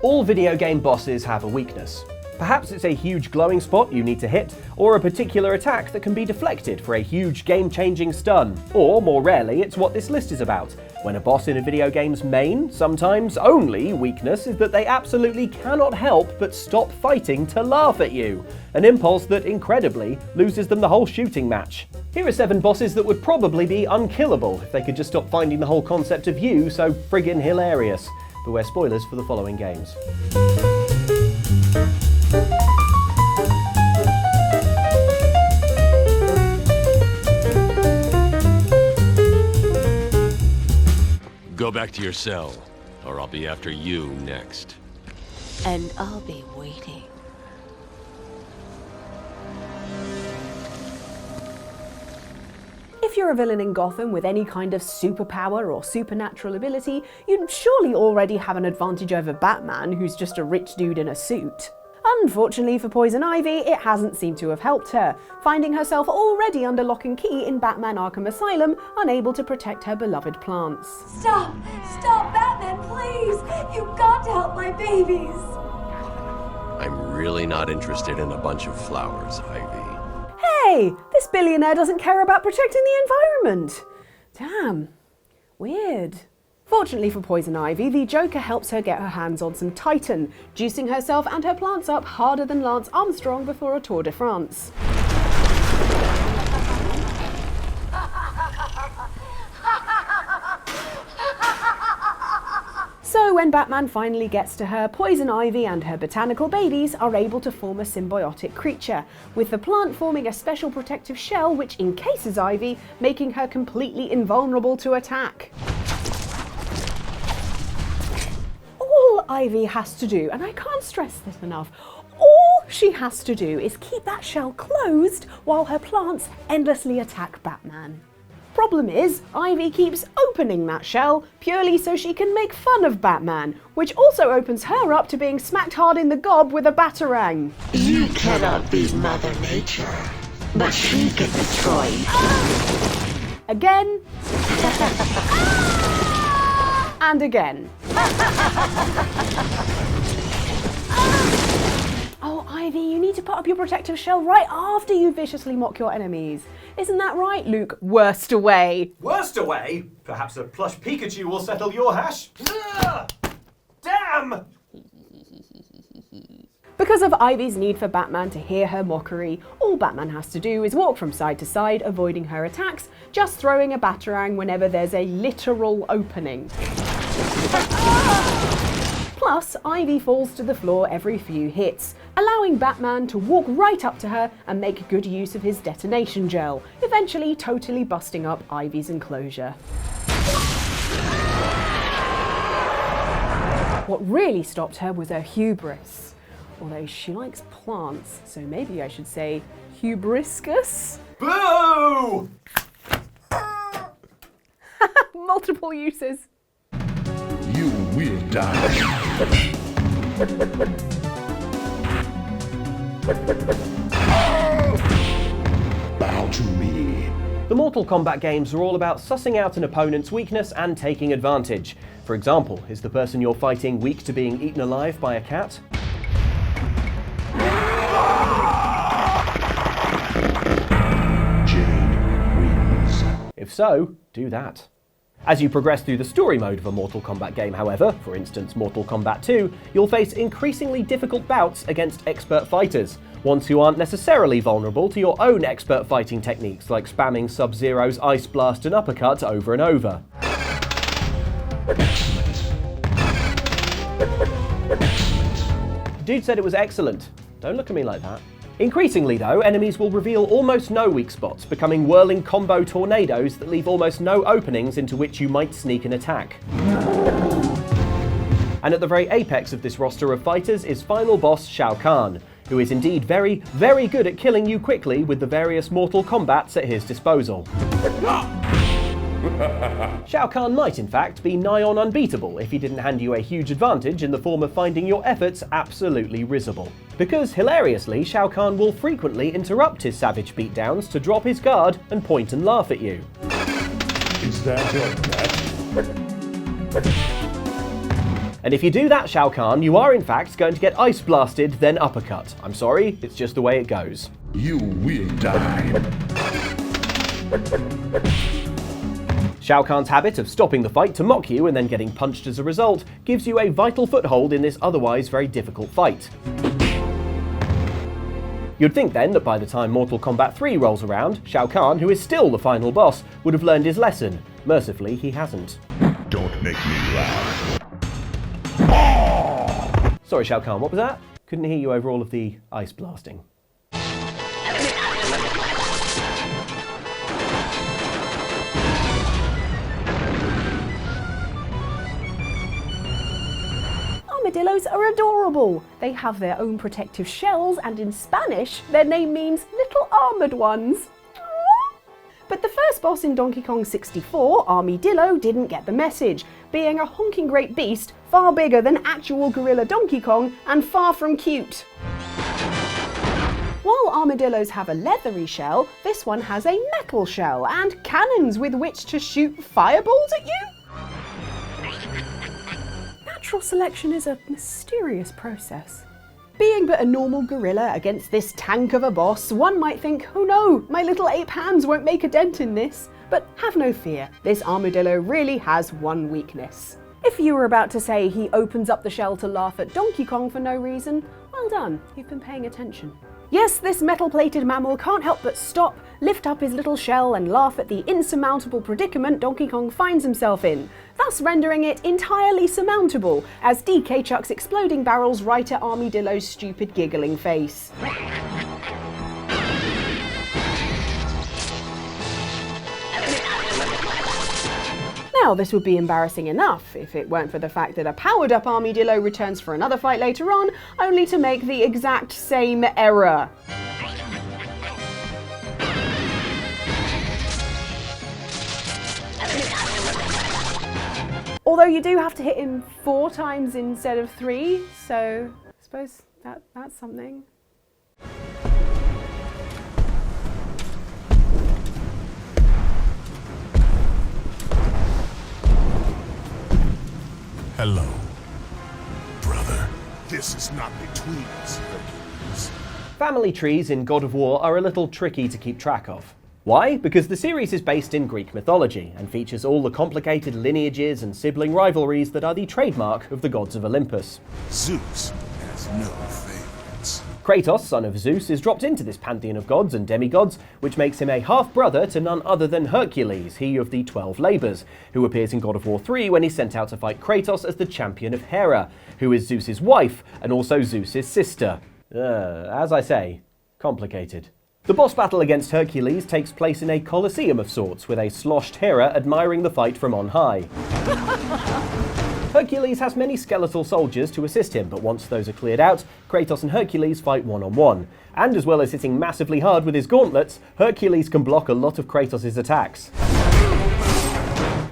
All video game bosses have a weakness. Perhaps it's a huge glowing spot you need to hit, or a particular attack that can be deflected for a huge game-changing stun. Or, more rarely, it's what this list is about. When a boss in a video game's main, sometimes only, weakness is that they absolutely cannot help but stop fighting to laugh at you. An impulse that, incredibly, loses them the whole shooting match. Here are 7 bosses that would probably be unkillable if they could just stop finding the whole concept of you so friggin' hilarious. Beware spoilers for the following games. Go back to your cell, or I'll be after you next. And I'll be waiting. If you're a villain in Gotham with any kind of superpower or supernatural ability, you'd surely already have an advantage over Batman, who's just a rich dude in a suit. Unfortunately for Poison Ivy, it hasn't seemed to have helped her, finding herself already under lock and key in Batman Arkham Asylum, unable to protect her beloved plants. Stop! Stop, Batman, please! You've got to help my babies! I'm really not interested in a bunch of flowers, Ivy. Hey! This billionaire doesn't care about protecting the environment! Damn. Weird. Fortunately for Poison Ivy, the Joker helps her get her hands on some Titan, juicing herself and her plants up harder than Lance Armstrong before a Tour de France. So when Batman finally gets to her, Poison Ivy and her botanical babies are able to form a symbiotic creature, with the plant forming a special protective shell which encases Ivy, making her completely invulnerable to attack. All Ivy has to do, and I can't stress this enough, all she has to do is keep that shell closed while her plants endlessly attack Batman. Problem is, Ivy keeps opening that shell purely so she can make fun of Batman, which also opens her up to being smacked hard in the gob with a batarang. You cannot beat Mother Nature, but she can destroy you. Again. And again. Oh, Ivy, you need to put up your protective shell right after you viciously mock your enemies. Isn't that right, Luke? Worst away. Worst away? Perhaps a plush Pikachu will settle your hash? Ugh! Damn! Because of Ivy's need for Batman to hear her mockery, all Batman has to do is walk from side to side, avoiding her attacks, just throwing a batarang whenever there's a literal opening. Plus, Ivy falls to the floor every few hits, allowing Batman to walk right up to her and make good use of his detonation gel, eventually totally busting up Ivy's enclosure. What really stopped her was her hubris. Although she likes plants, so maybe I should say hubriscus? Boo! Multiple uses. You will die. Bow to me. The Mortal Kombat games are all about sussing out an opponent's weakness and taking advantage. For example, is the person you're fighting weak to being eaten alive by a cat? Jade wins. If so, do that. As you progress through the story mode of a Mortal Kombat game, however, for instance Mortal Kombat 2, you'll face increasingly difficult bouts against expert fighters, ones who aren't necessarily vulnerable to your own expert fighting techniques like spamming Sub-Zero's Ice Blast and Uppercut over and over. Dude said it was excellent. Don't look at me like that. Increasingly though, enemies will reveal almost no weak spots, becoming whirling combo tornadoes that leave almost no openings into which you might sneak an attack. And at the very apex of this roster of fighters is final boss Shao Kahn, who is indeed very, very good at killing you quickly with the various Mortal Kombats at his disposal. Shao Kahn might in fact be nigh on unbeatable if he didn't hand you a huge advantage in the form of finding your efforts absolutely risible. Because hilariously, Shao Kahn will frequently interrupt his savage beatdowns to drop his guard and point and laugh at you. Is that your bet? And if you do that, Shao Kahn, you are in fact going to get ice blasted, then uppercut. I'm sorry, it's just the way it goes. You will die. Shao Kahn's habit of stopping the fight to mock you and then getting punched as a result gives you a vital foothold in this otherwise very difficult fight. You'd think then that by the time Mortal Kombat 3 rolls around, Shao Kahn, who is still the final boss, would have learned his lesson. Mercifully, he hasn't. Don't make me laugh. Sorry, Shao Kahn, what was that? Couldn't hear you over all of the ice blasting. Armadillos are adorable. They have their own protective shells, and in Spanish, their name means little armoured ones. Aww. But the first boss in Donkey Kong 64, Dillo, didn't get the message, being a honking great beast far bigger than actual gorilla Donkey Kong and far from cute. While armadillos have a leathery shell, this one has a metal shell and cannons with which to shoot fireballs at you. Natural selection is a mysterious process. Being but a normal gorilla against this tank of a boss, one might think, oh no, my little ape hands won't make a dent in this. But have no fear, this armadillo really has one weakness. If you were about to say he opens up the shell to laugh at Donkey Kong for no reason, well done, you've been paying attention. Yes, this metal-plated mammal can't help but stop, lift up his little shell and laugh at the insurmountable predicament Donkey Kong finds himself in, thus rendering it entirely surmountable as DK chucks exploding barrels right at Armadillo's stupid giggling face. Now, this would be embarrassing enough if it weren't for the fact that a powered-up Armadillo returns for another fight later on, only to make the exact same error. Although you do have to hit him 4 times instead of 3, so I suppose that's something. Hello, brother. This is not between us, Hercules. Family trees in God of War are a little tricky to keep track of. Why? Because the series is based in Greek mythology and features all the complicated lineages and sibling rivalries that are the trademark of the gods of Olympus. Zeus has no favorites. Kratos, son of Zeus, is dropped into this pantheon of gods and demigods, which makes him a half-brother to none other than Hercules, he of the 12 Labours, who appears in God of War 3 when he's sent out to fight Kratos as the champion of Hera, who is Zeus's wife and also Zeus's sister. As I say, complicated. The boss battle against Hercules takes place in a coliseum of sorts, with a sloshed Hera admiring the fight from on high. Hercules has many skeletal soldiers to assist him, but once those are cleared out, Kratos and Hercules fight one-on-one. And as well as hitting massively hard with his gauntlets, Hercules can block a lot of Kratos' attacks.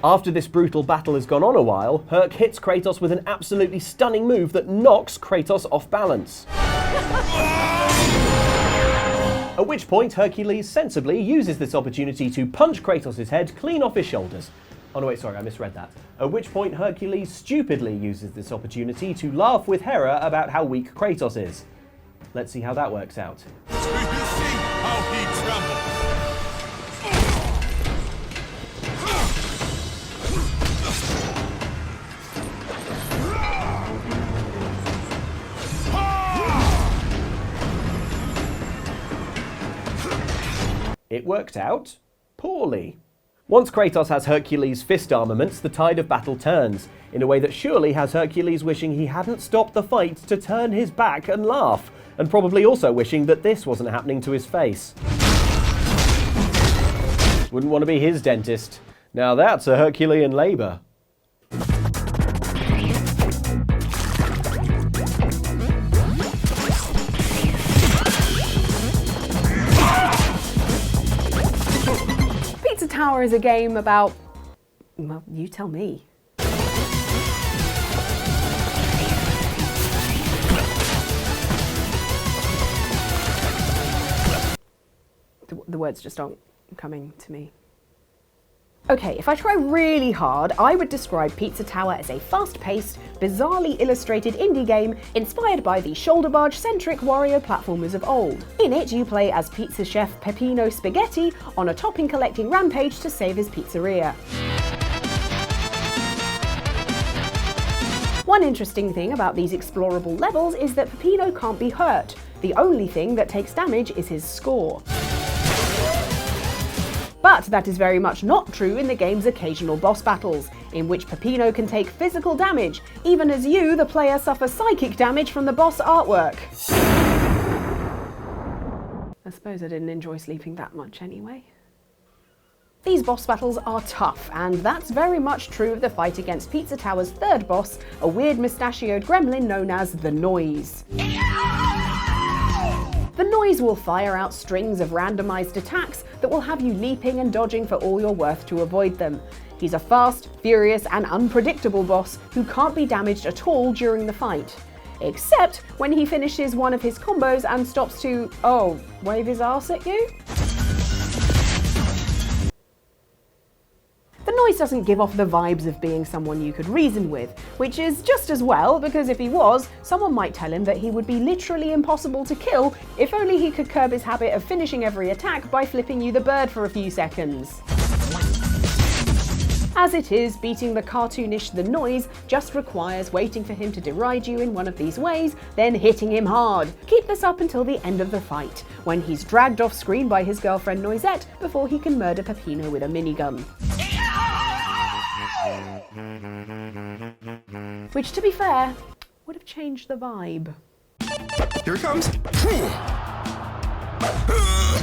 After this brutal battle has gone on a while, Herc hits Kratos with an absolutely stunning move that knocks Kratos off balance. At which point Hercules sensibly uses this opportunity to punch Kratos' head clean off his shoulders. Oh no, wait, sorry, I misread that. At which point Hercules stupidly uses this opportunity to laugh with Hera about how weak Kratos is. Let's see how that works out. Do you see how he trembles? It worked out poorly. Once Kratos has Hercules' fist armaments, the tide of battle turns, in a way that surely has Hercules wishing he hadn't stopped the fight to turn his back and laugh, and probably also wishing that this wasn't happening to his face. Wouldn't want to be his dentist. Now that's a Herculean labour. Tower is a game about, well, you tell me. The words just aren't coming to me. Okay, if I try really hard, I would describe Pizza Tower as a fast-paced, bizarrely illustrated indie game inspired by the shoulder barge-centric Wario platformers of old. In it, you play as pizza chef Peppino Spaghetti on a topping-collecting rampage to save his pizzeria. One interesting thing about these explorable levels is that Peppino can't be hurt. The only thing that takes damage is his score. But that is very much not true in the game's occasional boss battles, in which Peppino can take physical damage, even as you, the player, suffer psychic damage from the boss artwork. I suppose I didn't enjoy sleeping that much anyway. These boss battles are tough, and that's very much true of the fight against Pizza Tower's third boss, a weird mustachioed gremlin known as the Noise. The Noise will fire out strings of randomized attacks that will have you leaping and dodging for all you're worth to avoid them. He's a fast, furious, and unpredictable boss who can't be damaged at all during the fight. Except when he finishes one of his combos and stops to, wave his arse at you? The Noise doesn't give off the vibes of being someone you could reason with, which is just as well, because if he was, someone might tell him that he would be literally impossible to kill if only he could curb his habit of finishing every attack by flipping you the bird for a few seconds. As it is, beating the cartoonish The Noise just requires waiting for him to deride you in one of these ways, then hitting him hard. Keep this up until the end of the fight, when he's dragged off screen by his girlfriend Noisette before he can murder Peppino with a minigun. Which, to be fair, would have changed the vibe. Here it comes.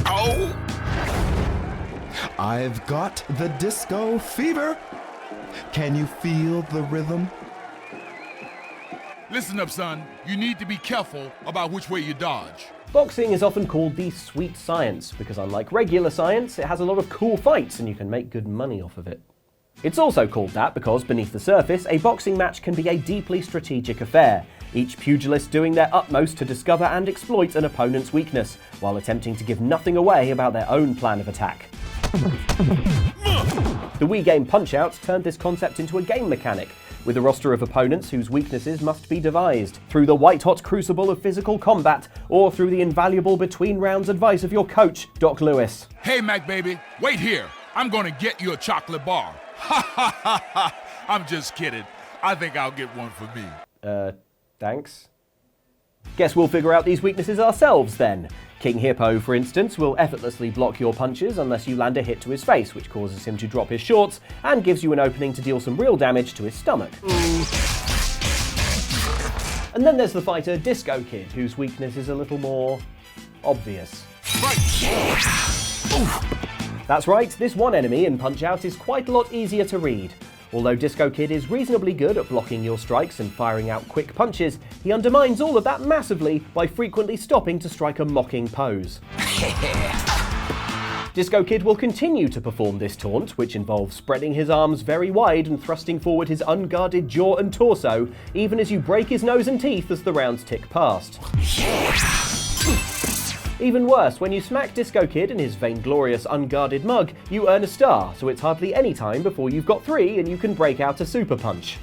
Oh! I've got the disco fever. Can you feel the rhythm? Listen up, son. You need to be careful about which way you dodge. Boxing is often called the sweet science, because unlike regular science, it has a lot of cool fights and you can make good money off of it. It's also called that because beneath the surface, a boxing match can be a deeply strategic affair, each pugilist doing their utmost to discover and exploit an opponent's weakness, while attempting to give nothing away about their own plan of attack. The Wii game Punch-Out turned this concept into a game mechanic, with a roster of opponents whose weaknesses must be devised, through the white-hot crucible of physical combat, or through the invaluable between-rounds advice of your coach, Doc Lewis. Hey, Mac baby, wait here. I'm gonna get you a chocolate bar. Ha ha ha ha! I'm just kidding. I think I'll get one for me. Thanks. Guess we'll figure out these weaknesses ourselves then. King Hippo, for instance, will effortlessly block your punches unless you land a hit to his face, which causes him to drop his shorts and gives you an opening to deal some real damage to his stomach. And then there's the fighter Disco Kid, whose weakness is a little more obvious. That's right, this one enemy in Punch-Out is quite a lot easier to read. Although Disco Kid is reasonably good at blocking your strikes and firing out quick punches, he undermines all of that massively by frequently stopping to strike a mocking pose. Disco Kid will continue to perform this taunt, which involves spreading his arms very wide and thrusting forward his unguarded jaw and torso, even as you break his nose and teeth as the rounds tick past. Even worse, when you smack Disco Kid in his vainglorious unguarded mug, you earn a star, so it's hardly any time before you've got 3 and you can break out a super punch.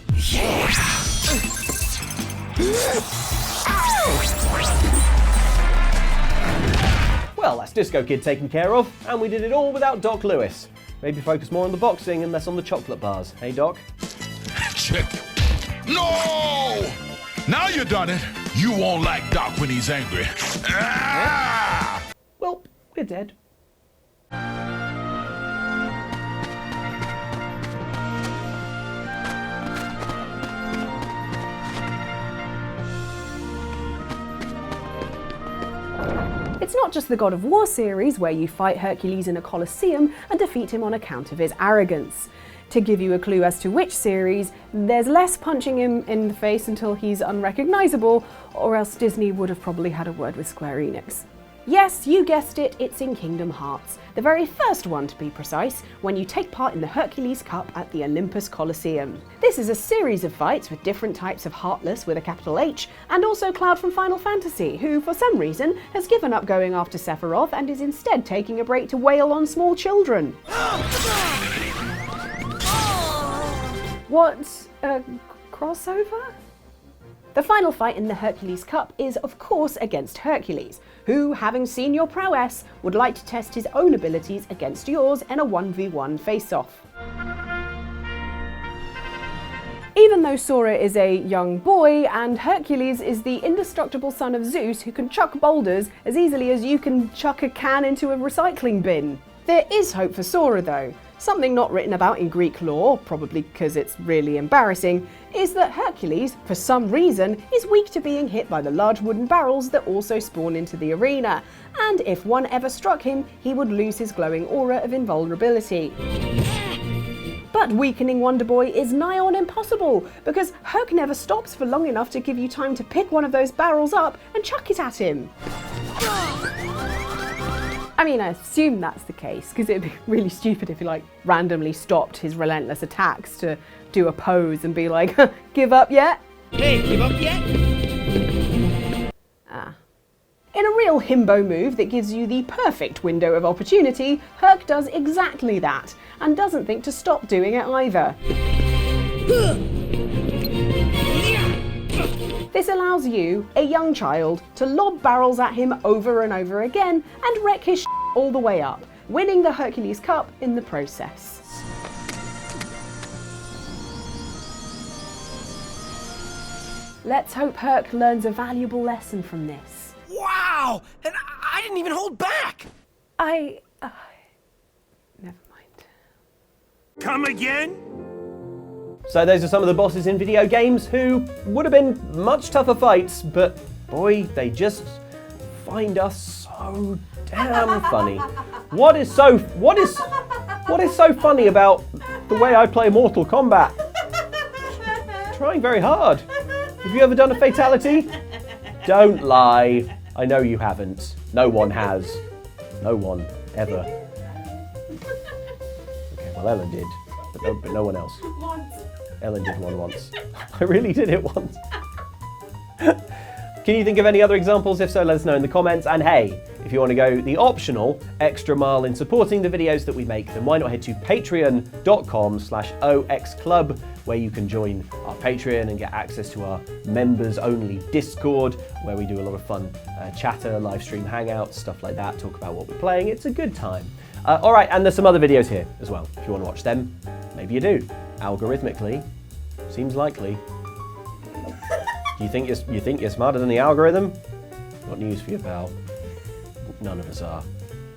Well, that's Disco Kid taken care of, and we did it all without Doc Lewis. Maybe focus more on the boxing and less on the chocolate bars. Hey, Doc? Shit. No! Now you done it. You won't like Doc when he's angry. Ah! Well, we're dead. It's not just the God of War series where you fight Hercules in a coliseum and defeat him on account of his arrogance. To give you a clue as to which series, there's less punching him in the face until he's unrecognisable, or else Disney would have probably had a word with Square Enix. Yes, you guessed it, it's in Kingdom Hearts, the very first one to be precise, when you take part in the Hercules Cup at the Olympus Coliseum. This is a series of fights with different types of Heartless with a capital H, and also Cloud from Final Fantasy, who for some reason has given up going after Sephiroth and is instead taking a break to wail on small children. What, a crossover? The final fight in the Hercules Cup is, of course, against Hercules, who, having seen your prowess, would like to test his own abilities against yours in a 1v1 face-off. Even though Sora is a young boy and Hercules is the indestructible son of Zeus who can chuck boulders as easily as you can chuck a can into a recycling bin. There is hope for Sora though. Something not written about in Greek lore, probably because it's really embarrassing, is that Hercules, for some reason, is weak to being hit by the large wooden barrels that also spawn into the arena, and if one ever struck him, he would lose his glowing aura of invulnerability. But weakening Wonder Boy is nigh on impossible, because Herc never stops for long enough to give you time to pick one of those barrels up and chuck it at him. I mean, I assume that's the case, because it'd be really stupid if he randomly stopped his relentless attacks to do a pose and be like, give up yet? Hey, give up yet? In a real himbo move that gives you the perfect window of opportunity, Herc does exactly that, and doesn't think to stop doing it either. This allows you, a young child, to lob barrels at him over and over again and wreck his all the way up, winning the Hercules Cup in the process. Let's hope Herc learns a valuable lesson from this. Wow! And I didn't even hold back! Never mind. Come again? So those are some of the bosses in video games who would have been much tougher fights, but boy, they just find us so damn funny. What is so funny about the way I play Mortal Kombat? Trying very hard. Have you ever done a fatality? Don't lie. I know you haven't. No one has. No one ever. Okay, well Ellen did, but no one else. Once. Ellen did one once. I really did it once. Can you think of any other examples? If so, let us know in the comments. And hey, if you want to go the optional extra mile in supporting the videos that we make, then why not head to patreon.com/oxclub, where you can join our Patreon and get access to our members-only Discord, where we do a lot of fun chatter, live stream hangouts, stuff like that, talk about what we're playing. It's a good time. All right, and there's some other videos here as well. If you want to watch them, maybe you do. Algorithmically, seems likely. You think you're smarter than the algorithm? Got news for you, pal. None of us are.